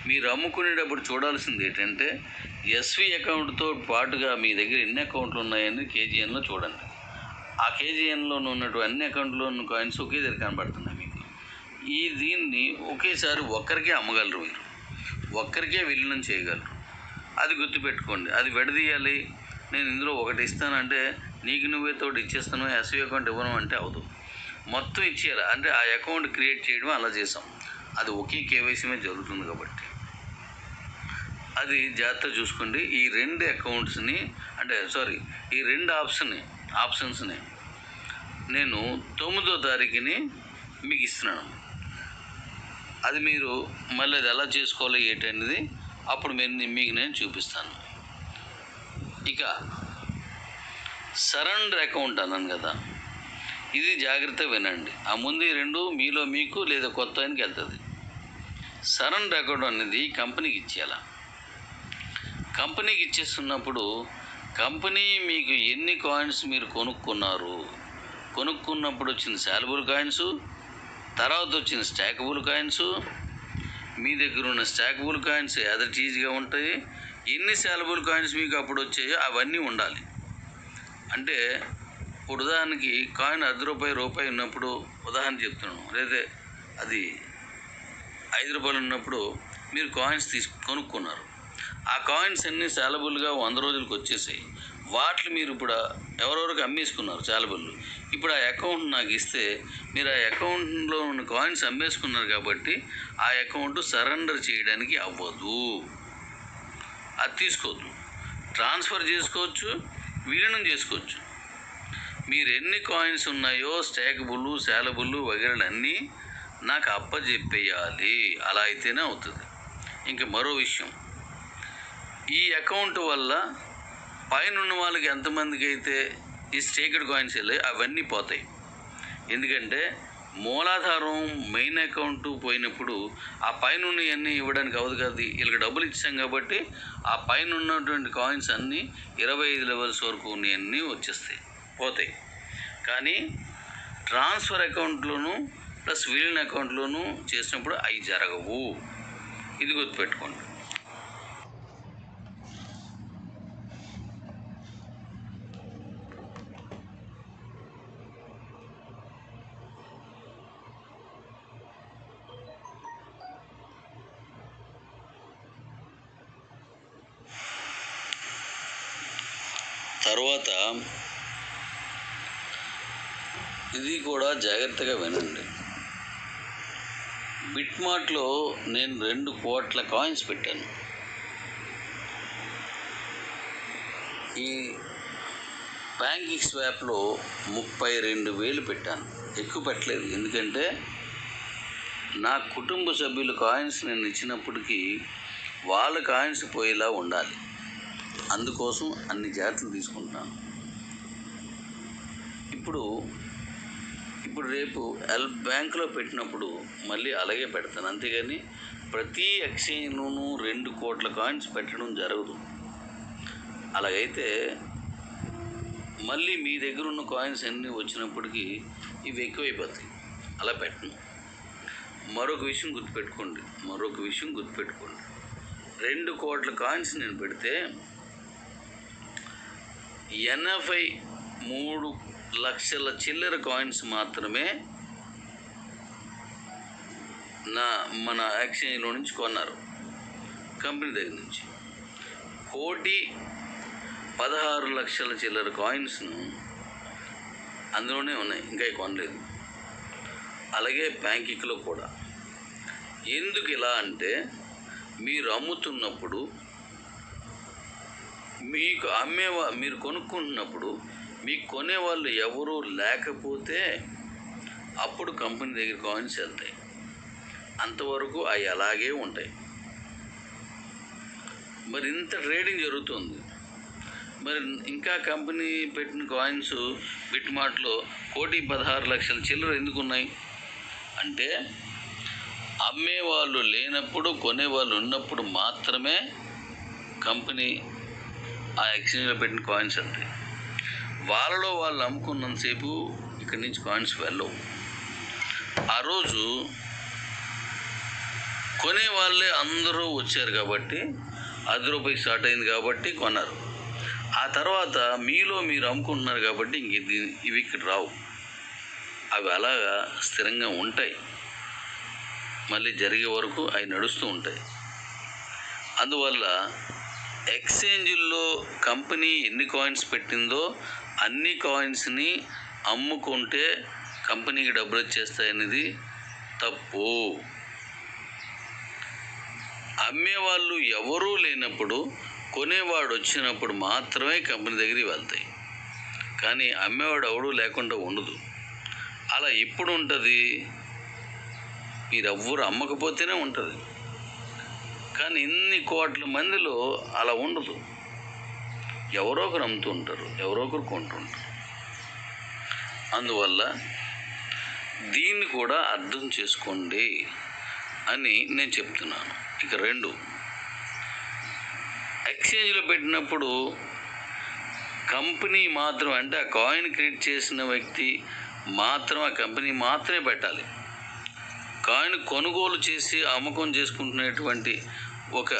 మీరు అమ్ముకునేటప్పుడు చూడాల్సింది ఏంటంటే, ఎస్వి అకౌంట్తో పాటుగా మీ దగ్గర ఎన్ని అకౌంట్లు ఉన్నాయని కేజీఎన్లో చూడండి. ఆ కేజీఎన్లో ఉన్నటువంటి అన్ని అకౌంట్లో ఉన్న కాయిన్స్ ఒకే దగ్గర కనబడుతున్నాయి మీకు. దీన్ని ఒకేసారి ఒక్కరికే అమ్మగలరు, మీరు ఒక్కరికే విలీనం చేయగలరు. అది గుర్తుపెట్టుకోండి. అది విడదీయాలి, నేను ఇందులో ఒకటి ఇస్తానంటే నీకు నువ్వే తోడు ఇచ్చేస్తాను, ఎస్వి అకౌంట్ ఇవ్వను అంటే అవదు, మొత్తం ఇచ్చేయాలి. అంటే ఆ అకౌంట్ క్రియేట్ చేయడం అలా చేసాం, అది ఒకే కేవైసీ మీద జరుగుతుంది. కాబట్టి అది జాగ్రత్త చూసుకోండి. ఈ 2 అకౌంట్స్ని ఈ 2 ఆప్షన్స్ని నేను 9వ తారీఖుని మీకు ఇస్తున్నాను. అది మీరు మళ్ళీ అది ఎలా చేసుకోవాలి ఏంటనేది అప్పుడు మీకు నేను చూపిస్తాను. ఇక సరెండర్ అకౌంట్ అన్నాను కదా, ఇది జాగ్రత్తగా వినండి. ఆ ముందు ఈ 2 మీలో మీకు లేదా కొత్త ఆయనకి వెళ్తుంది. సరెండర్ అకౌంట్ అనేది కంపెనీకి ఇచ్చేయాల. కంపెనీకి ఇచ్చేస్తున్నప్పుడు కంపెనీ మీకు ఎన్ని కాయిన్స్ మీరు కొనుక్కున్నప్పుడు వచ్చిన శాలబుల్ కాయిన్స్, తర్వాత వచ్చిన స్టాకబుల్ కాయిన్స్, మీ దగ్గర ఉన్న స్టాకబుల్ కాయిన్స్ యాదటీజ్గా ఉంటాయి. ఎన్ని శాలబుల్ కాయిన్స్ మీకు అప్పుడు వచ్చాయో అవన్నీ ఉండాలి. అంటే ఉదాహరణకి కాయిన్ ₹10 ఉన్నప్పుడు ఉదాహరణ చెప్తున్నాను, లేదా అది ₹5 ఉన్నప్పుడు మీరు కాయిన్స్ కొనుక్కున్నారు. ఆ కాయిన్స్ అన్నీ శాలబుల్గా 100 రోజులకు వచ్చేసాయి. వాటిని మీరు ఇప్పుడు ఎవరెవరికి అమ్మేసుకున్నారు శాలబుల్. ఇప్పుడు ఆ అకౌంట్ నాకు ఇస్తే మీరు ఆ అకౌంట్లో ఉన్న కాయిన్స్ అమ్మేసుకున్నారు కాబట్టి ఆ అకౌంట్ సరెండర్ చేయడానికి అవ్వదు. అది తీసుకోవద్దు. ట్రాన్స్ఫర్ చేసుకోవచ్చు, విలీనం చేసుకోవచ్చు. మీరు ఎన్ని కాయిన్స్ ఉన్నాయో స్టాకబుల్, శాలబుల్ వగైరా అన్నీ నాకు అప్పచెప్పేయాలి. అలా అయితేనే అవుతుంది. ఇంకా మరో విషయం, ఈ అకౌంట్ వల్ల పైన ఉన్న వాళ్ళకి ఎంతమందికి అయితే ఈ స్టేక్డ్ కాయిన్స్ వెళ్ళాయి అవన్నీ పోతాయి. ఎందుకంటే మూలాధారం మెయిన్ అకౌంట్ పోయినప్పుడు ఆ పైన ఉన్నవన్నీ ఇవ్వడానికి అవ్వదు కదా. వీళ్ళకి డబ్బులు ఇచ్చాం కాబట్టి ఆ పైన ఉన్నటువంటి కాయిన్స్ అన్నీ 25 లెవెల్స్ వరకు ఉన్నవన్నీ పోతాయి. కానీ ట్రాన్స్ఫర్ అకౌంట్లోను ప్లస్ విలీన అకౌంట్లోనూ చేసినప్పుడు అవి జరగవు. ఇది గుర్తుపెట్టుకోండి. తర్వాత ఇది కూడా జాగ్రత్తగా వినండి. బిట్మార్ట్లో నేను 2 కోట్ల కాయిన్స్ పెట్టాను. ఈ బ్యాంకింగ్ స్వాప్లో 32,000 పెట్టాను. ఎక్కువ పెట్టలేదు. ఎందుకంటే నా కుటుంబ సభ్యుల కాయిన్స్ నేను ఇచ్చినప్పటికీ వాళ్ళ కాయిన్స్ పోయేలా ఉండాలి. అందుకోసం అన్ని జాగ్రత్తలు తీసుకుంటున్నాను. ఇప్పుడు రేపు బ్యాంకులో పెట్టినప్పుడు మళ్ళీ అలాగే పెడతాను. అంతేగాని ప్రతి ఎక్స్చేంజ్లోనూ 2 కోట్ల కాయిన్స్ పెట్టడం జరగదు. అలాగైతే మళ్ళీ మీ దగ్గర ఉన్న కాయిన్స్ అన్నీ వచ్చినప్పటికీ ఇవి ఎక్కువైపోతాయి. అలా పెట్టను. మరొక విషయం గుర్తుపెట్టుకోండి. 2 కోట్ల కాయిన్స్ నేను పెడితే 83 లక్షల చిల్లర కాయిన్స్ మాత్రమే మన ఎక్స్చేంజ్లో నుంచి కొన్నారు. కంపెనీ దగ్గర నుంచి 1,16,00,000 చిల్లర కాయిన్స్ను అందులోనే ఉన్నాయి, ఇంకా కొనలేదు. అలాగే బ్యాంకింగ్లో కూడా. ఎందుకు ఇలా అంటే మీరు అమ్ముతున్నప్పుడు మీరు కొనుక్కుంటున్నప్పుడు మీకు కొనేవాళ్ళు ఎవరు లేకపోతే అప్పుడు కంపెనీ దగ్గర కాయిన్స్ వెళ్తాయి. అంతవరకు అవి అలాగే ఉంటాయి. మరి ఇంత ట్రేడింగ్ జరుగుతుంది. మరి ఇంకా కంపెనీ పెట్టిన కాయిన్స్ బిట్మార్ట్లో 1,16,00,000 చిల్లర ఎందుకు ఉన్నాయి అంటే అమ్మేవాళ్ళు లేనప్పుడు కొనేవాళ్ళు ఉన్నప్పుడు మాత్రమే కంపెనీ ఆ ఎక్స్చేంజ్లో పెట్టిన కాయిన్స్ వెళ్తాయి. వాళ్ళలో వాళ్ళు అమ్ముకున్నంతసేపు ఇక్కడి నుంచి కాయిన్స్ వెళ్ళవు. ఆ రోజు కొనే వాళ్ళే అందరూ వచ్చారు కాబట్టి ₹10 స్టార్ట్ అయింది కాబట్టి కొన్నారు. ఆ తర్వాత మీలో మీరు అమ్ముకుంటున్నారు కాబట్టి ఇవి ఇక్కడ రావు. అవి అలాగా స్థిరంగా ఉంటాయి. మళ్ళీ జరిగే వరకు అవి నడుస్తూ ఉంటాయి. అందువల్ల ఎక్స్చేంజ్లో కంపెనీ ఎన్ని కాయిన్స్ పెట్టిందో అన్ని కాయిన్స్ని అమ్ముకుంటే కంపెనీకి డబ్బులు వచ్చేస్తాయనేది తప్పు. అమ్మేవాళ్ళు ఎవరూ లేనప్పుడు కొనేవాడు వచ్చినప్పుడు మాత్రమే కంపెనీ దగ్గరికి వెళ్తాయి. కానీ అమ్మేవాడు ఎవడూ లేకుండా ఉండదు. అలా ఎప్పుడు ఉంటుంది? మీరెవ్వరు అమ్మకపోతేనే ఉంటుంది. కానీ ఇన్ని కోట్ల మందిలో అలా ఉండదు. ఎవరో ఒకరు అమ్ముతూ ఉంటారు, ఎవరో ఒకరు కొంటుంటారు. అందువల్ల దీన్ని కూడా అర్థం చేసుకోండి అని నేను చెప్తున్నాను. ఇక 2, ఎక్స్చేంజ్లో పెట్టినప్పుడు కంపెనీ మాత్రం, అంటే ఆ కాయిన్ క్రియేట్ చేసిన వ్యక్తి మాత్రం ఆ కంపెనీ మాత్రమే పెట్టాలి. కాయిన్ కొనుగోలు చేసి అమ్మకం చేసుకుంటున్నటువంటి ఒక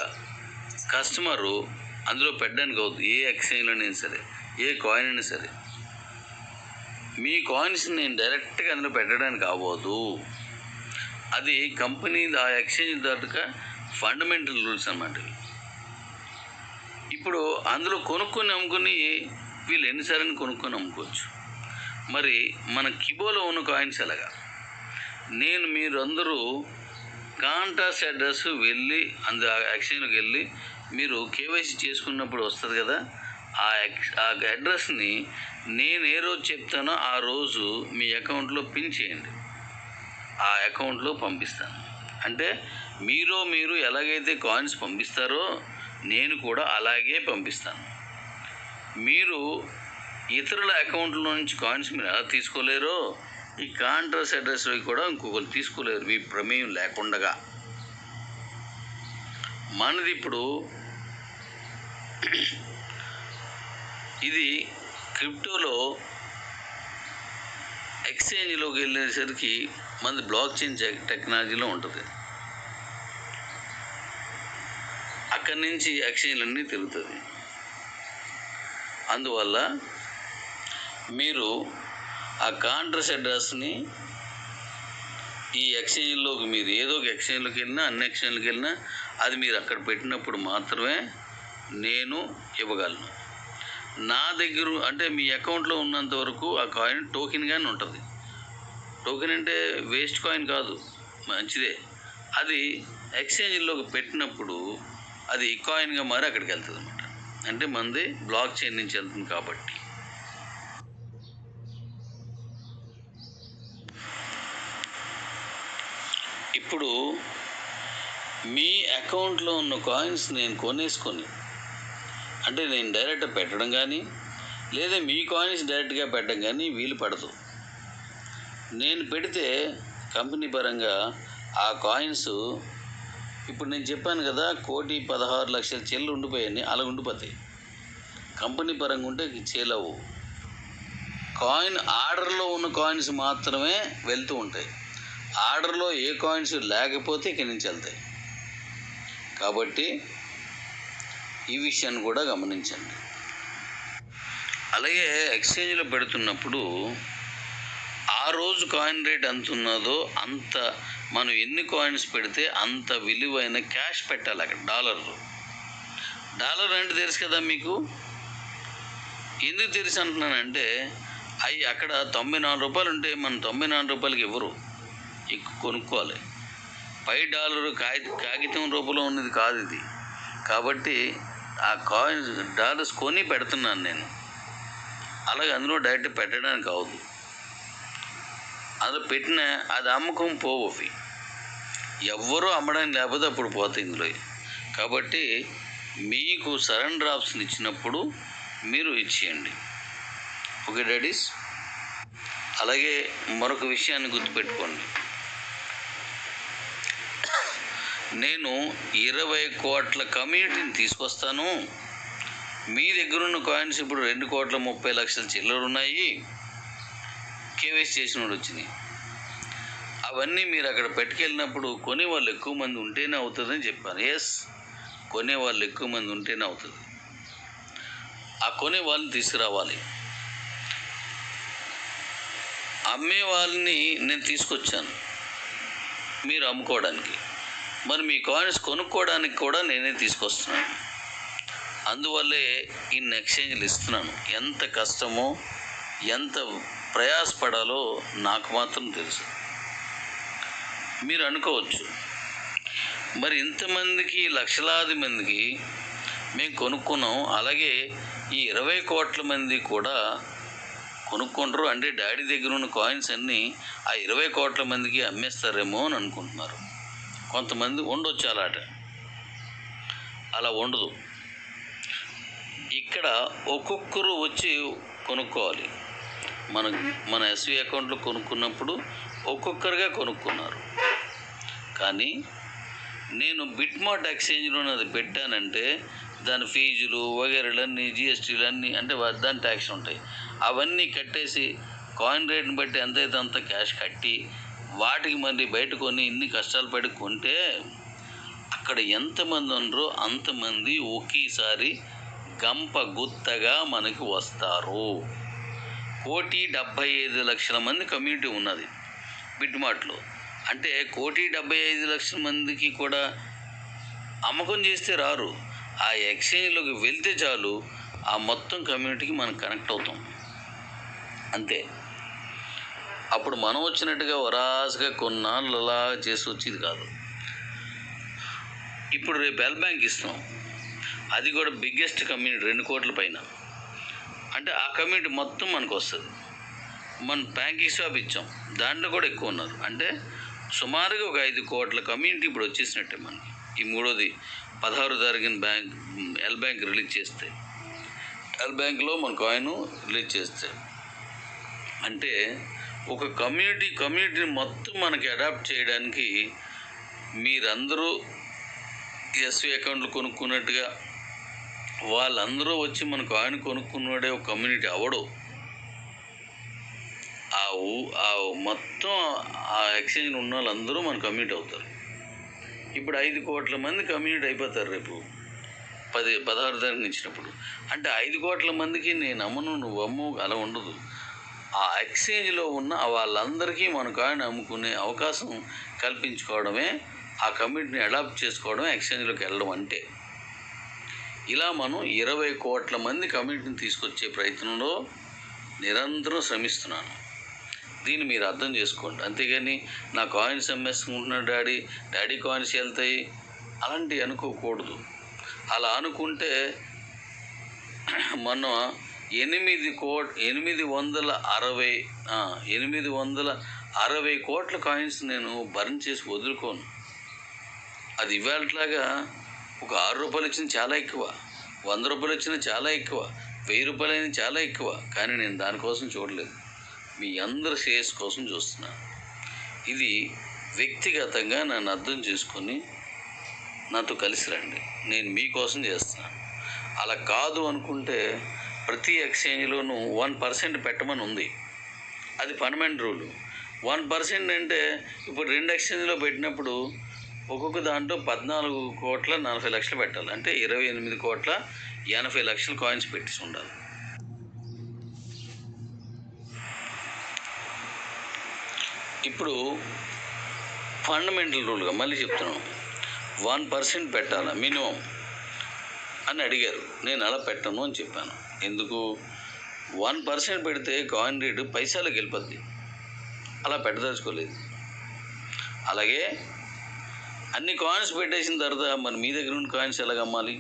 కస్టమరు అందులో పెట్టడానికి అవుతుంది. ఏ ఎక్స్చేంజ్లోనైనా సరే, ఏ కాయిన్ అయినా సరే, మీ కాయిన్స్ నేను డైరెక్ట్గా అందులో పెట్టడానికి అవ్వదు. అది కంపెనీ ఆ ఎక్స్చేంజ్ తరపుగా ఫండమెంటల్ రూల్స్ అన్నమాట. ఇప్పుడు అందులో కొనుక్కొని అమ్ముకొని వీళ్ళు ఎన్నిసార్లు కొనుక్కొని అమ్ముకోవచ్చు. మరి మన కిబోలో ఉన్న కాయిన్స్ ఎలాగా? మీరు అందరూ కాంటాక్ట్ అడ్రస్ వెళ్ళి ఆ ఎక్స్చేంజ్లోకి వెళ్ళి మీరు కేవైసీ చేసుకున్నప్పుడు వస్తుంది కదా, ఆ అడ్రస్ని నేను ఏ రోజు చెప్తానో ఆ రోజు మీ అకౌంట్లో పిన్ చేయండి. ఆ అకౌంట్లో పంపిస్తాను. అంటే మీరు ఎలాగైతే కాయిన్స్ పంపిస్తారో నేను కూడా అలాగే పంపిస్తాను. మీరు ఇతరుల అకౌంట్లో నుంచి కాయిన్స్ మీరు ఎలా తీసుకోలేరో ఈ కాంట్రాక్ట్ అడ్రస్ కూడా ఇంకొకరు తీసుకోలేరు మీ ప్రమేయం లేకుండా. మనది ఇప్పుడు ఇది క్రిప్టోలో ఎక్స్చేంజ్లోకి వెళ్ళేసరికి మనది బ్లాక్ చైన్ టెక్నాలజీలో ఉంటుంది. అక్కడి నుంచి ఎక్స్చేంజ్లన్నీ తిరుగుతుంది. అందువల్ల మీరు ఆ కాంట్రాక్ట్ అడ్రస్ని ఈ ఎక్స్చేంజ్లోకి, మీరు ఏదో ఒక ఎక్స్చేంజ్లోకి వెళ్ళినా, అన్ని ఎక్స్చేంజ్లోకి వెళ్ళినా అది మీరు అక్కడ పెట్టినప్పుడు మాత్రమే నేను ఇవ్వగలను. నా దగ్గర అంటే మీ అకౌంట్లో ఉన్నంత వరకు ఆ కాయిన్ టోకెన్గానే ఉంటుంది. టోకెన్ అంటే వేస్ట్ కాయిన్ కాదు, మంచిదే. అది ఎక్స్చేంజ్లోకి పెట్టినప్పుడు అది కాయిన్గా మారి అక్కడికి వెళ్తుంది అన్నమాట. అంటే మనది బ్లాక్ చైన్ నుంచి వెళ్తుంది కాబట్టి. ఇప్పుడు మీ అకౌంట్లో ఉన్న కాయిన్స్ నేను కొనేసుకొని, అంటే నేను డైరెక్ట్గా పెట్టడం కానీ లేదా మీ కాయిన్స్ డైరెక్ట్గా పెట్టడం కానీ వీలు పడదు. నేను పెడితే కంపెనీ పరంగా ఆ కాయిన్స్, ఇప్పుడు నేను చెప్పాను కదా 1,16,00,000 చెల్లు ఉండిపోయాయని, అలా ఉండిపోతాయి. కంపెనీ పరంగా ఉంటే చేలవు. కాయిన్ ఆర్డర్లో ఉన్న కాయిన్స్ మాత్రమే వెళ్తూ ఉంటాయి. ఆర్డర్లో ఏ కాయిన్స్ లేకపోతే ఇక్కడి నుంచి వెళ్తాయి. కాబట్టి ఈ విషయాన్ని కూడా గమనించండి. అలాగే ఎక్స్చేంజ్లో పెడుతున్నప్పుడు ఆ రోజు కాయిన్ రేట్ ఎంత ఉన్నదో అంత, మనం ఎన్ని కాయిన్స్ పెడితే అంత విలువైన క్యాష్ పెట్టాలి అక్కడ. డాలర్ అంటే తెలుసు కదా మీకు. ఎందుకు తెలుసు అంటున్నానంటే అవి అక్కడ 94 రూపాయలు ఉంటే మనం 94 రూపాయలకి ఇవ్వరు, ఎక్కువ కొనుక్కోవాలి. కాగితం రూపంలో ఉన్నది కాదు ఇది. కాబట్టి ఆ కాయిన్స్ డాలర్స్ కొని పెడుతున్నాను నేను. అలాగే అందులో డైరెక్ట్ పెట్టడానికి అవదు. అందులో పెట్టిన అది అమ్మకం పోవు. అవి ఎవ్వరూ అమ్మడానికి లేకపోతే అప్పుడు పోతాయి ఇందులో. కాబట్టి మీకు సరెండర్ ఆప్షన్ ఇచ్చినప్పుడు మీరు ఇచ్చేయండి. Okay daddies. అలాగే మరొక విషయాన్ని గుర్తుపెట్టుకోండి. నేను 20 కోట్ల కమ్యూనిటీని తీసుకొస్తాను. మీ దగ్గర ఉన్న కాయిన్స్ ఇప్పుడు 2,30,00,000 చిల్లర ఉన్నాయి. కేవైసీ చేసిన వాడు వచ్చినాయి. అవన్నీ మీరు అక్కడ పెట్టుకెళ్ళినప్పుడు కొనేవాళ్ళు ఎక్కువ మంది ఉంటేనే అవుతుందని చెప్పాను. ఎస్, కొనేవాళ్ళు ఎక్కువ మంది ఉంటేనే అవుతుంది. ఆ కొనే వాళ్ళని తీసుకురావాలి. అమ్మే వాళ్ళని నేను తీసుకొచ్చాను మీరు అమ్ముకోవడానికి. మరి మీ కాయిన్స్ కొనుక్కోవడానికి కూడా నేనే తీసుకొస్తున్నాను. అందువల్లే ఇన్ని ఎక్స్చేంజ్లు ఇస్తున్నాను. ఎంత కష్టమో ఎంత ప్రయాసపడాలో నాకు మాత్రం తెలుసు. మీరు అనుకోవచ్చు మరి ఇంతమందికి, లక్షలాది మందికి మేము కొనుక్కున్నాం. అలాగే ఈ 20 కోట్ల మంది కూడా కొనుక్కుంటారు. అంటే డాడీ దగ్గర ఉన్న కాయిన్స్ అన్నీ ఆ 20 కోట్ల మందికి అమ్మేస్తారేమో అని అనుకుంటున్నారు. కొంతమంది ఉండొచ్చు అలాట. అలా ఉండదు. ఇక్కడ ఒక్కొక్కరు వచ్చి కొనుక్కోవాలి. మన ఎస్వి అకౌంట్లో కొనుక్కున్నప్పుడు ఒక్కొక్కరుగా కొనుక్కున్నారు. కానీ నేను బిట్మార్ట్ ఎక్స్చేంజ్లో అది పెట్టానంటే దాని ఫీజులు వగేరలన్నీ, జిఎస్టీలన్నీ, అంటే దాని ట్యాక్స్ ఉంటాయి. అవన్నీ కట్టేసి కాయిన్ రేట్ని బట్టి ఎంతైతే అంత క్యాష్ కట్టి వాటికి మళ్ళీ బయట కొని ఇన్ని కష్టాలు పడి కొంటే అక్కడ ఎంతమంది ఉన్నారో అంతమంది ఒకేసారి గంప గుత్తగా మనకి వస్తారు. 1,75,00,000 మంది కమ్యూనిటీ ఉన్నది బిట్మార్ట్లో. అంటే 1,75,00,000 మందికి కూడా అమ్మకం చేస్తే రారు. ఆ ఎక్స్చేంజ్లోకి వెళ్తే చాలు ఆ మొత్తం కమ్యూనిటీకి మనం కనెక్ట్ అవుతాం. అంతే. అప్పుడు మనం వచ్చినట్టుగా వరాసుగా కొన్నాళ్ళు అలా చేసి వచ్చేది కాదు. ఇప్పుడు రేపు ఎల్ బ్యాంక్ ఇస్తాం. అది కూడా బిగ్గెస్ట్ కమ్యూనిటీ, 2 కోట్ల పైన. అంటే ఆ కమ్యూనిటీ మొత్తం మనకు వస్తుంది. మన బ్యాంకింగ్ స్టాప్ ఇచ్చాం, దాంట్లో కూడా ఎక్కువ ఉన్నారు. అంటే సుమారుగా ఒక 5 కోట్ల కమ్యూనిటీ ఇప్పుడు వచ్చేసినట్టే మనకి. ఈ మూడోది 16 తారీఖున ఎల్ బ్యాంక్ రిలీజ్ చేస్తే, ఎల్ బ్యాంక్లో మన కాయిన్ రిలీజ్ చేస్తే, అంటే ఒక కమ్యూనిటీని మొత్తం మనకి అడాప్ట్ చేయడానికి మీరందరూ ఎస్వి అకౌంట్లు కొనుక్కున్నట్టుగా వాళ్ళందరూ వచ్చి మన కాయిన్ కొనుక్కున్నాడే ఒక కమ్యూనిటీ అవడు. ఆ మొత్తం ఆ ఎక్స్చేంజ్లో ఉన్న వాళ్ళందరూ మన కమ్యూనిటీ అవుతారు. ఇప్పుడు 5 కోట్ల మంది కమ్యూనిటీ అయిపోతారు రేపు 16 తారీఖున ఇచ్చినప్పుడు. అంటే 5 కోట్ల మందికి నేను అమ్మను, నువ్వు అమ్ము అలా ఉండదు. ఆ ఎక్స్చేంజ్లో ఉన్న వాళ్ళందరికీ మన కాయిన్ అమ్ముకునే అవకాశం కల్పించుకోవడమే, ఆ కమ్యూనిటీని అడాప్ట్ చేసుకోవడమే ఎక్స్చేంజ్లోకి వెళ్ళడం అంటే. ఇలా మనం 20 కోట్ల మంది కమ్యూనిటీని తీసుకొచ్చే ప్రయత్నంలో నిరంతరం శ్రమిస్తున్నాను. దీన్ని మీరు అర్థం చేసుకోండి. అంతేగాని నా కాయిన్స్ అమ్మేసుకుంటున్నాడు డాడీ కాయిన్స్ వెళ్తాయి అలాంటివి అనుకోకూడదు. అలా అనుకుంటే మనం 860 కోట్ల కాయిన్స్ నేను బర్న్ చేసి వదులుకోను. అది ఇవాళలాగా ఒక 6 రూపాయలు ఇచ్చిన చాలా ఎక్కువ, 100 రూపాయలు ఇచ్చిన చాలా ఎక్కువ, 1000 రూపాయలు అయినా చాలా ఎక్కువ. కానీ నేను దానికోసం చూడలేదు, మీ అందరి శ్రేయస్ కోసం చూస్తున్నాను. ఇది వ్యక్తిగతంగా నన్ను అర్థం చేసుకొని నాతో కలిసి రండి. నేను మీకోసం చేస్తున్నాను. అలా కాదు అనుకుంటే ప్రతి ఎక్స్చేంజ్లోనూ 1% పెట్టమని ఉంది. అది ఫండమెంటల్ రూలు. 1% అంటే ఇప్పుడు 2 ఎక్స్చేంజ్లో పెట్టినప్పుడు ఒక్కొక్క దాంట్లో 14,40,00,000 పెట్టాలి. అంటే 28,80,00,000 కాయిన్స్ పెట్టి ఉండాలి. ఇప్పుడు ఫండమెంటల్ రూల్గా మళ్ళీ చెప్తున్నాను, 1% పెట్టాలా మినిమం అని అడిగారు. నేను అలా పెట్టను అని చెప్పాను. ఎందుకు? 1% పెడితే కాయిన్ రేటు పైసలకు వెళ్ళిపోద్ది. అలా పెట్టదలుచుకోలేదు. అలాగే అన్ని కాయిన్స్ పెట్టేసిన తర్వాత మరి మీ దగ్గర ఉన్న కాయిన్స్ ఎలాగ అమ్మాలి?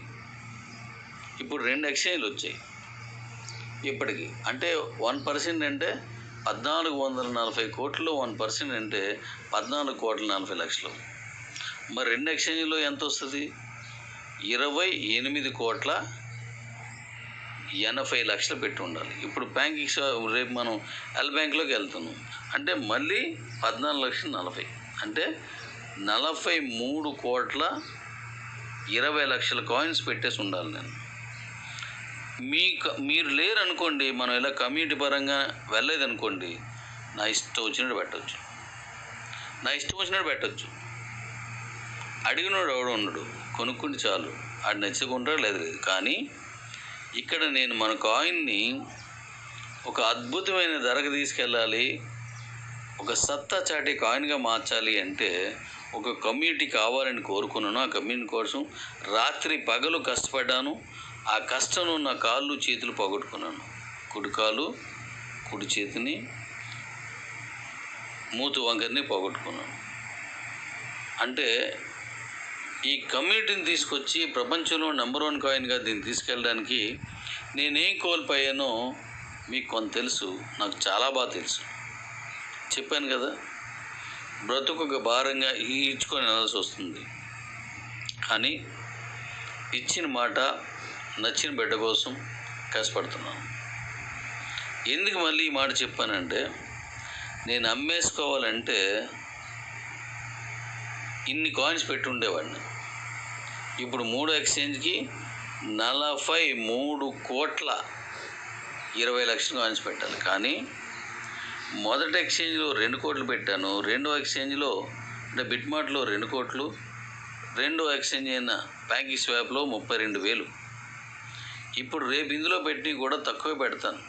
ఇప్పుడు 2 ఎక్స్చేంజ్లు వచ్చాయి ఇప్పటికి. అంటే 1% అంటే 1,440 కోట్లు, 1% అంటే 14,40,00,000. మరి 2 ఎక్స్చేంజ్లో ఎంత వస్తుంది? 28,80,00,000 పెట్టి ఉండాలి. ఇప్పుడు బ్యాంకింగ్ రేపు మనం ఎల్ బ్యాంక్లోకి వెళ్తున్నాం అంటే మళ్ళీ 14,40,00,000 అంటే 43,20,00,000 కాయిన్స్ పెట్టేసి ఉండాలి నేను. మీరు లేరు అనుకోండి, మనం ఇలా కమ్యూనిటీ పరంగా వెళ్ళలేదనుకోండి, నా ఇష్టం వచ్చినట్టు పెట్టచ్చు. అడిగినోడు ఎవడో ఉన్నాడు, కొనుక్కుంటే చాలు, ఆడు నచ్చుకుంటాడు లేదు. కానీ ఇక్కడ నేను మన కాయిన్ని ఒక అద్భుతమైన ధరకు తీసుకెళ్ళాలి, ఒక సత్తా చాటి కాయిన్గా మార్చాలి అంటే ఒక కమ్యూనిటీ కావాలని కోరుకున్నాను. ఆ కమ్యూనిటీ కోసం రాత్రి పగలు కష్టపడ్డాను. ఆ కష్టంలో నా కాళ్ళు చేతులు పోగొట్టుకున్నాను. కుడి కాలు, కుడి చేతిని, మూతు వంకర్ని పోగొట్టుకున్నాను. అంటే ఈ కమ్యూనిటీని తీసుకొచ్చి ప్రపంచంలో నెంబర్ 1 కాయిన్గా దీన్ని తీసుకెళ్ళడానికి నేనేం కోల్పోయానో మీకు కొంత తెలుసు, నాకు చాలా బాగా తెలుసు. చెప్పాను కదా, బ్రతుకు భారంగా ఈడ్చుకొని వెళ్ళాల్సి వస్తుంది. కానీ ఇచ్చిన మాట నచ్చిన బిడ్డ కోసం కష్టపడుతున్నాను. ఎందుకు మళ్ళీ ఈ మాట చెప్పానంటే, నేను అమ్మేసుకోవాలంటే ఇన్ని కాయిన్స్ పెట్టి ఉండేవాడిని. ఇప్పుడు 3 ఎక్స్చేంజ్కి 43,20,00,000 కాయిన్స్ పెట్టాలి. కానీ మొదటి ఎక్స్చేంజ్లో 2 కోట్లు పెట్టాను, రెండో ఎక్స్చేంజ్లో అంటే బిట్మార్ట్లో 2 కోట్లు, రెండో ఎక్స్చేంజ్ అయిన ప్యాకింగ్ స్వాప్లో 32,000. ఇప్పుడు రేపు ఇందులో పెట్టి కూడా తక్కువే పెడతాను.